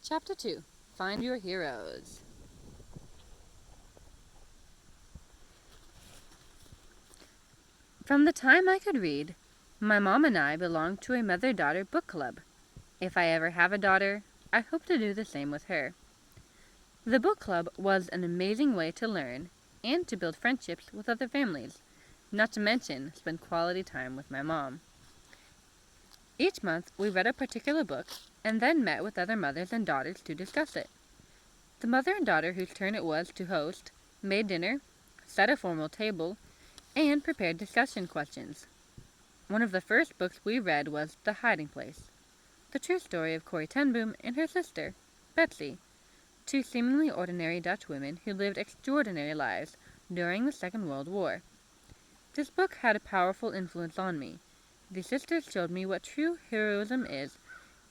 Chapter 2. Find Your Heroes. From the time I could read, my mom and I belonged to a mother-daughter book club. If I ever have a daughter, I hope to do the same with her. The book club was an amazing way to learn and to build friendships with other families, not to mention spend quality time with my mom. Each month, we read a particular book and then met with other mothers and daughters to discuss it. The mother and daughter whose turn it was to host made dinner, set a formal table, and prepared discussion questions. One of the first books we read was The Hiding Place, the true story of Corrie ten Boom and her sister, Betsy, two seemingly ordinary Dutch women who lived extraordinary lives during the Second World War. This book had a powerful influence on me. The sisters showed me what true heroism is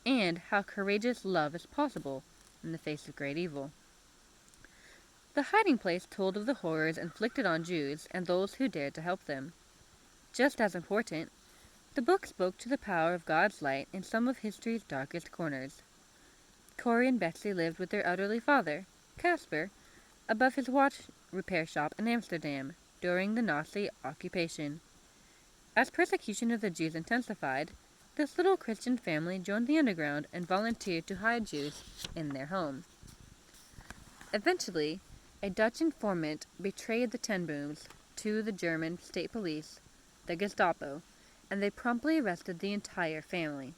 and how courageous love is possible in the face of great evil. The Hiding Place told of the horrors inflicted on Jews and those who dared to help them. Just as important, the book spoke to the power of God's light in some of history's darkest corners. Corrie and Betsy lived with their elderly father, Caspar, above his watch repair shop in Amsterdam during the Nazi occupation. As persecution of the Jews intensified, this little Christian family joined the underground and volunteered to hide Jews in their home. Eventually, a Dutch informant betrayed the ten Booms to the German state police, the Gestapo, and they promptly arrested the entire family.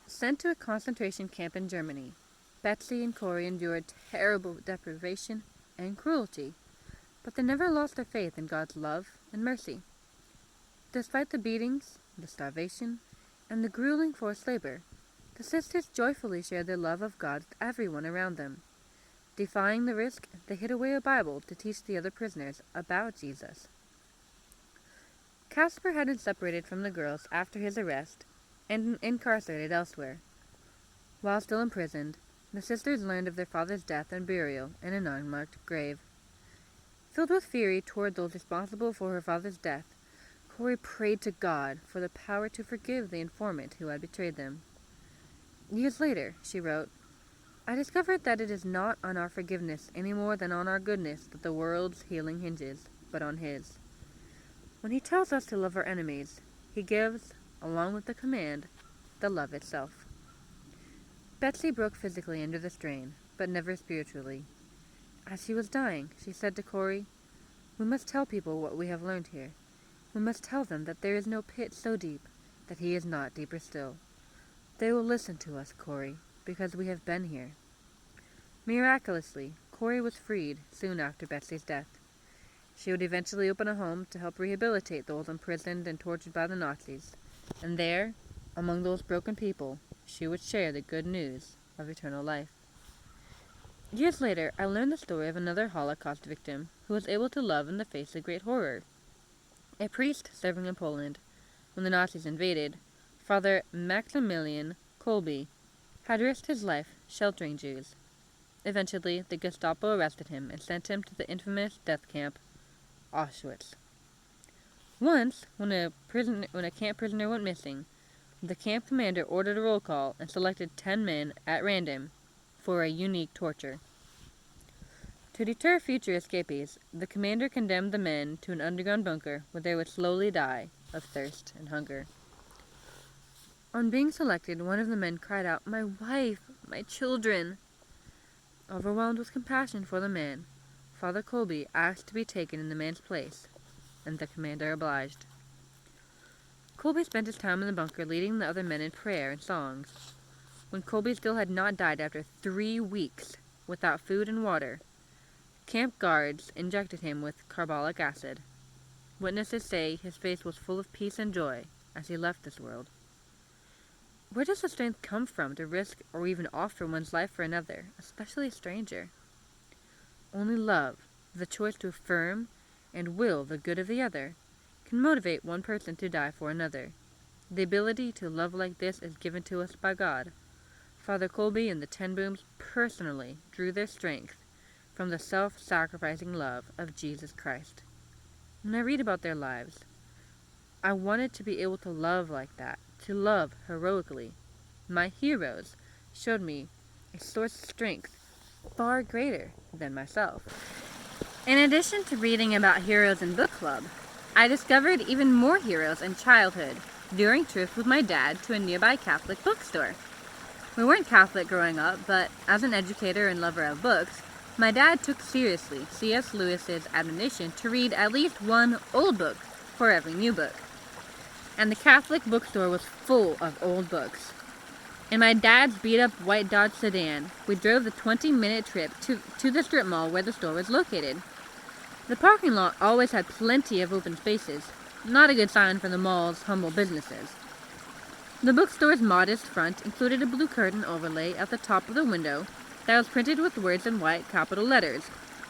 Sent to a concentration camp in Germany, Betsy and Corrie endured terrible deprivation and cruelty, but they never lost their faith in God's love and mercy. Despite the beatings, the starvation, and the grueling forced labor, the sisters joyfully shared their love of God with everyone around them. Defying the risk, they hid away a Bible to teach the other prisoners about Jesus. Caspar had been separated from the girls after his arrest and incarcerated elsewhere. While still imprisoned, the sisters learned of their father's death and burial in an unmarked grave. Filled with fury toward those responsible for her father's death, Corrie prayed to God for the power to forgive the informant who had betrayed them. Years later, she wrote, "I discovered that it is not on our forgiveness any more than on our goodness that the world's healing hinges, but on His. When He tells us to love our enemies, He gives, along with the command, the love itself." Betsy broke physically under the strain, but never spiritually. As she was dying, she said to Corrie, "We must tell people what we have learned here. We must tell them that there is no pit so deep that He is not deeper still. They will listen to us, Corrie, because we have been here." Miraculously, Corrie was freed soon after Betsy's death. She would eventually open a home to help rehabilitate those imprisoned and tortured by the Nazis, and there, among those broken people, she would share the good news of eternal life. Years later, I learned the story of another Holocaust victim who was able to love in the face of great horror. A priest serving in Poland, when the Nazis invaded, Father Maximilian Kolbe, had risked his life sheltering Jews. Eventually, the Gestapo arrested him and sent him to the infamous death camp, Auschwitz. Once, when a camp prisoner went missing, the camp commander ordered a roll call and selected 10 men at random for a unique torture. To deter future escapees, the commander condemned the men to an underground bunker where they would slowly die of thirst and hunger. On being selected, one of the men cried out, "My wife, my children!" Overwhelmed with compassion for the man, Father Kolbe asked to be taken in the man's place, and the commander obliged. Kolbe spent his time in the bunker leading the other men in prayer and songs. When Kolbe still had not died after 3 weeks without food and water, camp guards injected him with carbolic acid. Witnesses say his face was full of peace and joy as he left this world. Where does the strength come from to risk or even offer one's life for another, especially a stranger? Only love, the choice to affirm and will the good of the other, can motivate one person to die for another. The ability to love like this is given to us by God. Father Kolbe and the ten Booms personally drew their strength from the self-sacrificing love of Jesus Christ. When I read about their lives, I wanted to be able to love like that, to love heroically. My heroes showed me a source of strength far greater than myself. In addition to reading about heroes in book club, I discovered even more heroes in childhood during trips with my dad to a nearby Catholic bookstore. We weren't Catholic growing up, but as an educator and lover of books, my dad took seriously C.S. Lewis's admonition to read at least one old book for every new book. And the Catholic bookstore was full of old books. In my dad's beat-up white Dodge sedan, we drove the 20-minute trip to the strip mall where the store was located. The parking lot always had plenty of open spaces, not a good sign for the mall's humble businesses. The bookstore's modest front included a blue curtain overlay at the top of the window that was printed with words in white capital letters: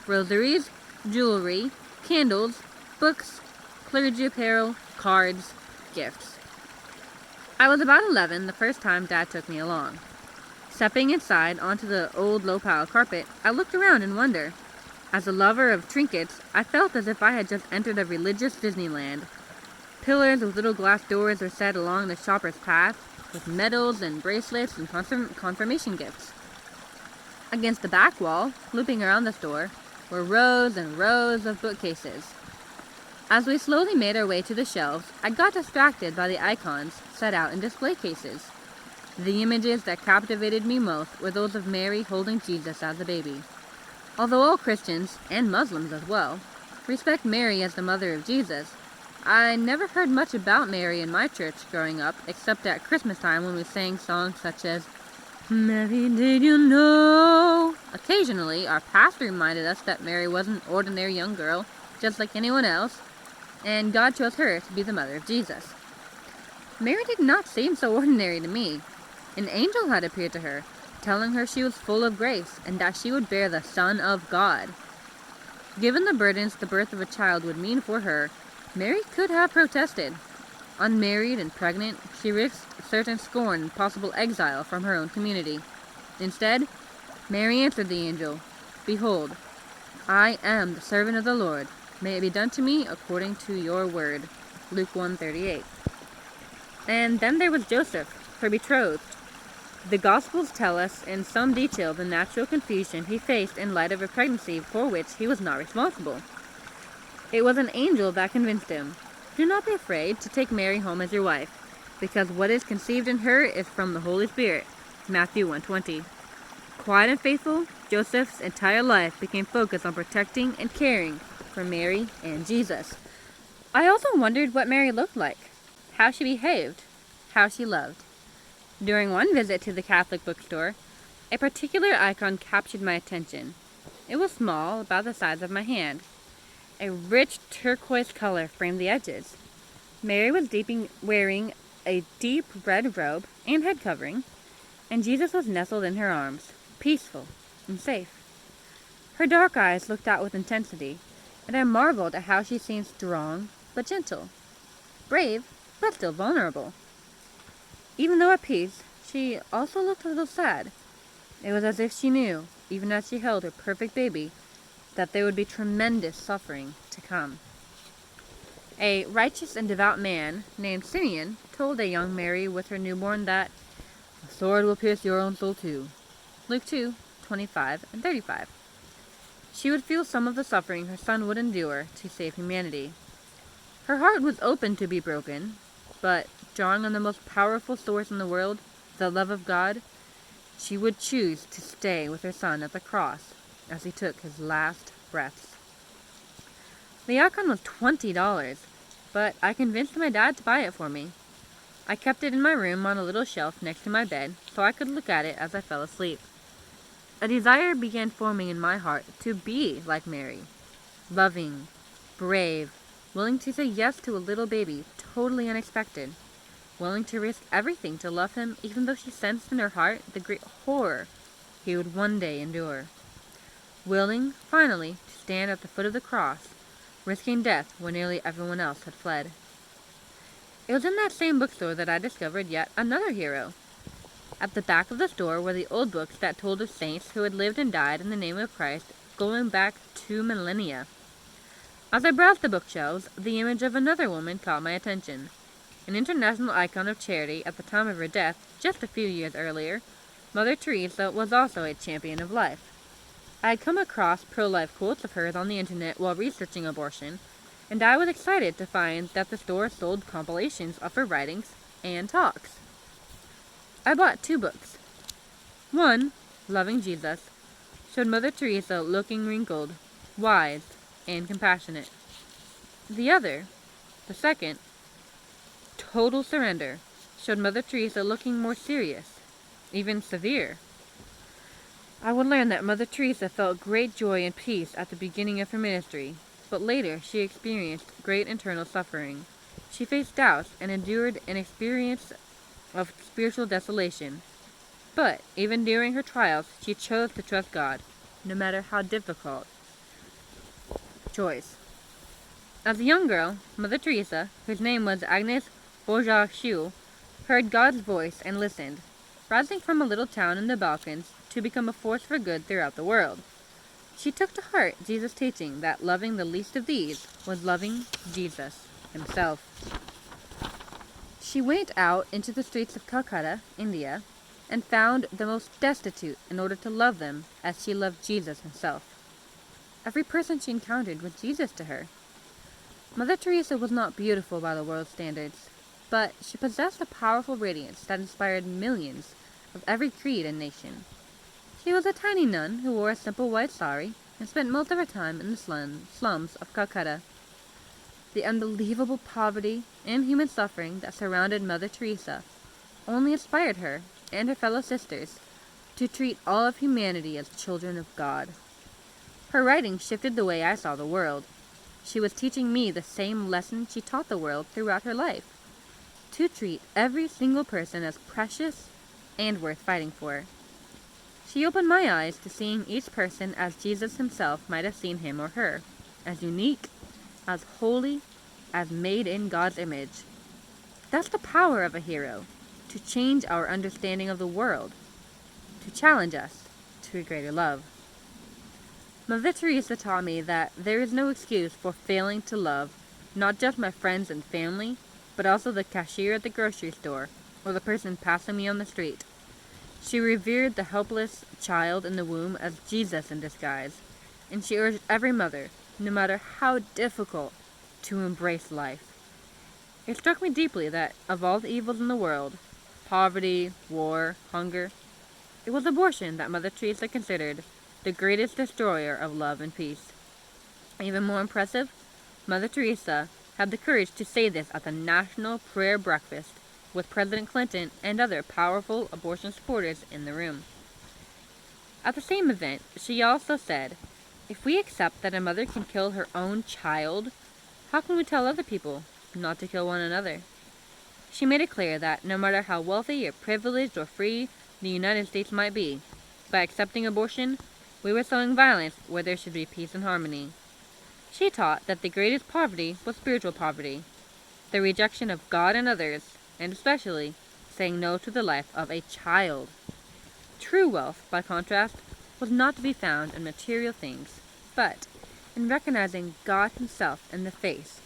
rosaries, jewelry, candles, books, clergy apparel, cards, gifts. I was about 11 the first time Dad took me along. Stepping inside onto the old low-pile carpet, I looked around in wonder. As a lover of trinkets, I felt as if I had just entered a religious Disneyland. Pillars with little glass doors were set along the shopper's path, with medals and bracelets and confirmation gifts. Against the back wall, looping around the store, were rows and rows of bookcases. As we slowly made our way to the shelves, I got distracted by the icons set out in display cases. The images that captivated me most were those of Mary holding Jesus as a baby. Although all Christians, and Muslims as well, respect Mary as the mother of Jesus, I never heard much about Mary in my church growing up, except at Christmas time when we sang songs such as "Mary, did you know?" Occasionally, our pastor reminded us that Mary was an ordinary young girl, just like anyone else, and God chose her to be the mother of Jesus. Mary did not seem so ordinary to me. An angel had appeared to her, telling her she was full of grace and that she would bear the Son of God. Given the burdens the birth of a child would mean for her, Mary could have protested. Unmarried and pregnant, she risked certain scorn and possible exile from her own community. Instead, Mary answered the angel, "Behold, I am the servant of the Lord. May it be done to me according to your word." Luke 1:38. And then there was Joseph, her betrothed. The Gospels tell us in some detail the natural confusion he faced in light of a pregnancy for which he was not responsible. It was an angel that convinced him, "Do not be afraid to take Mary home as your wife, because what is conceived in her is from the Holy Spirit." Matthew 1:20. Quiet and faithful, Joseph's entire life became focused on protecting and caring for Mary and Jesus. I also wondered what Mary looked like, how she behaved, how she loved. During one visit to the Catholic bookstore, a particular icon captured my attention. It was small, about the size of my hand. A rich turquoise color framed the edges. Mary was wearing a deep red robe and head covering, and Jesus was nestled in her arms, peaceful and safe. Her dark eyes looked out with intensity, and I marveled at how she seemed strong but gentle, brave but still vulnerable. Even though at peace, she also looked a little sad. It was as if she knew, even as she held her perfect baby, that there would be tremendous suffering to come. A righteous and devout man named Simeon told a young Mary with her newborn that "the sword will pierce your own soul too." Luke 2:25 and 35. She would feel some of the suffering her son would endure to save humanity. Her heart was open to be broken, but drawing on the most powerful source in the world, the love of God, she would choose to stay with her son at the cross as he took his last breaths. The icon was $20, but I convinced my dad to buy it for me. I kept it in my room on a little shelf next to my bed so I could look at it as I fell asleep. A desire began forming in my heart to be like Mary, loving, brave, willing to say yes to a little baby totally unexpected, willing to risk everything to love him even though she sensed in her heart the great horror he would one day endure. Willing, finally, to stand at the foot of the cross, risking death when nearly everyone else had fled. It was in that same bookstore that I discovered yet another hero. At the back of the store were the old books that told of saints who had lived and died in the name of Christ going back 2 millennia. As I browsed the bookshelves, the image of another woman caught my attention. An international icon of charity at the time of her death, just a few years earlier, Mother Teresa was also a champion of life. I had come across pro-life quotes of hers on the internet while researching abortion, and I was excited to find that the store sold compilations of her writings and talks. I bought 2 books. One, Loving Jesus, showed Mother Teresa looking wrinkled, wise, and compassionate. The other, the second, Total Surrender, showed Mother Teresa looking more serious, even severe. I would learn that Mother Teresa felt great joy and peace at the beginning of her ministry, but later she experienced great internal suffering. She faced doubts and endured an experience of spiritual desolation. But even during her trials, she chose to trust God, no matter how difficult. Choice. As a young girl, Mother Teresa, whose name was Agnes Bourgeois, heard God's voice and listened, rising from a little town in the Balkans to become a force for good throughout the world. She took to heart Jesus' teaching that loving the least of these was loving Jesus himself. She went out into the streets of Calcutta, India, and found the most destitute in order to love them as she loved Jesus himself. Every person she encountered was Jesus to her. Mother Teresa was not beautiful by the world's standards, but she possessed a powerful radiance that inspired millions of every creed and nation. She was a tiny nun who wore a simple white sari and spent most of her time in the slums of Calcutta. The unbelievable poverty and human suffering that surrounded Mother Teresa only inspired her and her fellow sisters to treat all of humanity as children of God. Her writing shifted the way I saw the world. She was teaching me the same lesson she taught the world throughout her life, to treat every single person as precious and worth fighting for. She opened my eyes to seeing each person as Jesus himself might have seen him or her, as unique, as holy, as made in God's image. That's the power of a hero, to change our understanding of the world, to challenge us to a greater love. Mother Teresa taught me that there is no excuse for failing to love not just my friends and family, but also the cashier at the grocery store or the person passing me on the street. She revered the helpless child in the womb as Jesus in disguise, and she urged every mother, no matter how difficult, to embrace life. It struck me deeply that of all the evils in the world, poverty, war, hunger, it was abortion that Mother Teresa considered the greatest destroyer of love and peace. Even more impressive, Mother Teresa had the courage to say this at the National Prayer Breakfast with President Clinton and other powerful abortion supporters in the room. At the same event, she also said, "If we accept that a mother can kill her own child, how can we tell other people not to kill one another?" She made it clear that no matter how wealthy or privileged or free the United States might be, by accepting abortion, we were sowing violence where there should be peace and harmony. She taught that the greatest poverty was spiritual poverty, the rejection of God and others, and especially saying no to the life of a child. True wealth, by contrast, was not to be found in material things, but in recognizing God himself in the face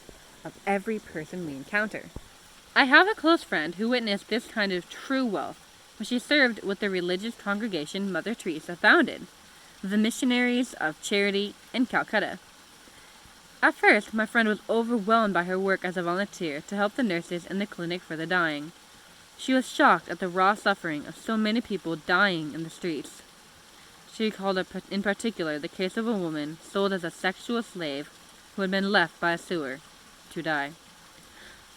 of every person we encounter. I have a close friend who witnessed this kind of true wealth when she served with the religious congregation Mother Teresa founded, the Missionaries of Charity in Calcutta. At first, my friend was overwhelmed by her work as a volunteer to help the nurses in the clinic for the dying. She was shocked at the raw suffering of so many people dying in the streets. She recalled in particular the case of a woman sold as a sexual slave who had been left by a sewer to die.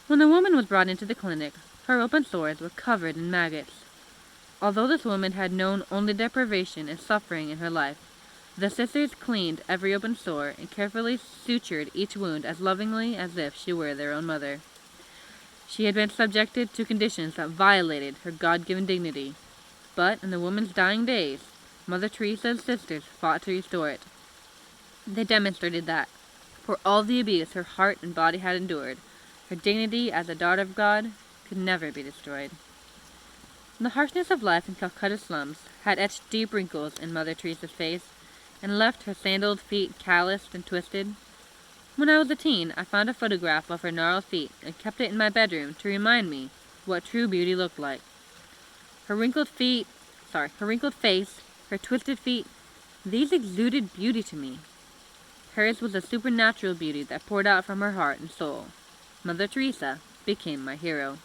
When the woman was brought into the clinic, her open sores were covered in maggots. Although this woman had known only deprivation and suffering in her life, the sisters cleaned every open sore and carefully sutured each wound as lovingly as if she were their own mother. She had been subjected to conditions that violated her God-given dignity, but in the woman's dying days, Mother Teresa's sisters fought to restore it. They demonstrated that, for all the abuse her heart and body had endured, her dignity as a daughter of God could never be destroyed. The harshness of life in Calcutta slums had etched deep wrinkles in Mother Teresa's face and left her sandaled feet calloused and twisted. When I was a teen, I found a photograph of her gnarled feet and kept it in my bedroom to remind me what true beauty looked like. Her wrinkled feet, her wrinkled face, her twisted feet, these exuded beauty to me. Hers was a supernatural beauty that poured out from her heart and soul. Mother Teresa became my hero.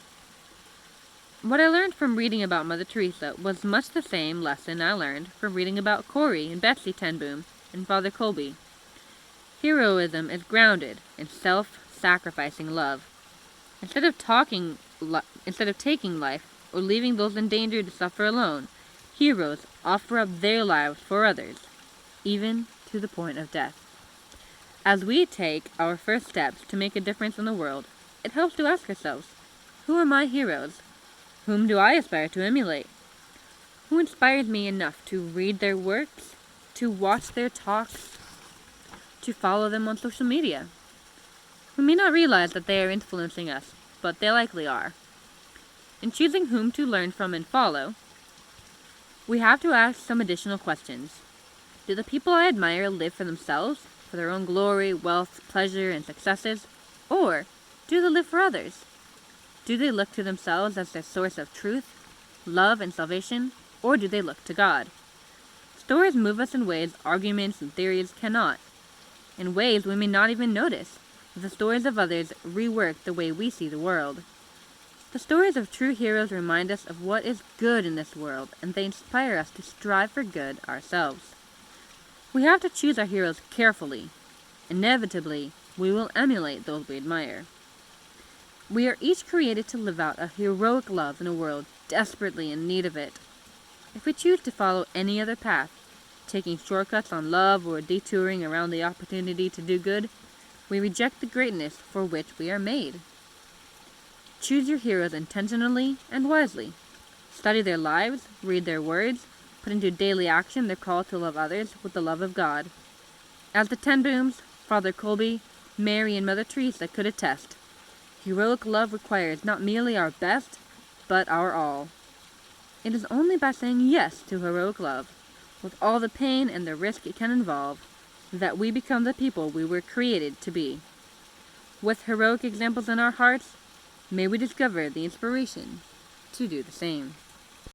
What I learned from reading about Mother Teresa was much the same lesson I learned from reading about Corrie and Betsy ten Boom and Father Colby. Heroism is grounded in self-sacrificing love. Instead of taking life or leaving those in danger to suffer alone, heroes offer up their lives for others, even to the point of death. As we take our first steps to make a difference in the world, it helps to ask ourselves, who are my heroes? Whom do I aspire to emulate? Who inspires me enough to read their works, to watch their talks, to follow them on social media? We may not realize that they are influencing us, but they likely are. In choosing whom to learn from and follow, we have to ask some additional questions. Do the people I admire live for themselves, for their own glory, wealth, pleasure, and successes? Or do they live for others? Do they look to themselves as their source of truth, love, and salvation? Or do they look to God? Stories move us in ways arguments and theories cannot, in ways we may not even notice. The stories of others rework the way we see the world. The stories of true heroes remind us of what is good in this world, and they inspire us to strive for good ourselves. We have to choose our heroes carefully. Inevitably, we will emulate those we admire. We are each created to live out a heroic love in a world desperately in need of it. If we choose to follow any other path, taking shortcuts on love or detouring around the opportunity to do good, we reject the greatness for which we are made. Choose your heroes intentionally and wisely. Study their lives, read their words, put into daily action their call to love others with the love of God. As the ten Booms, Father Colby, Mary, and Mother Teresa could attest, heroic love requires not merely our best, but our all. It is only by saying yes to heroic love, with all the pain and the risk it can involve, that we become the people we were created to be. With heroic examples in our hearts, may we discover the inspiration to do the same.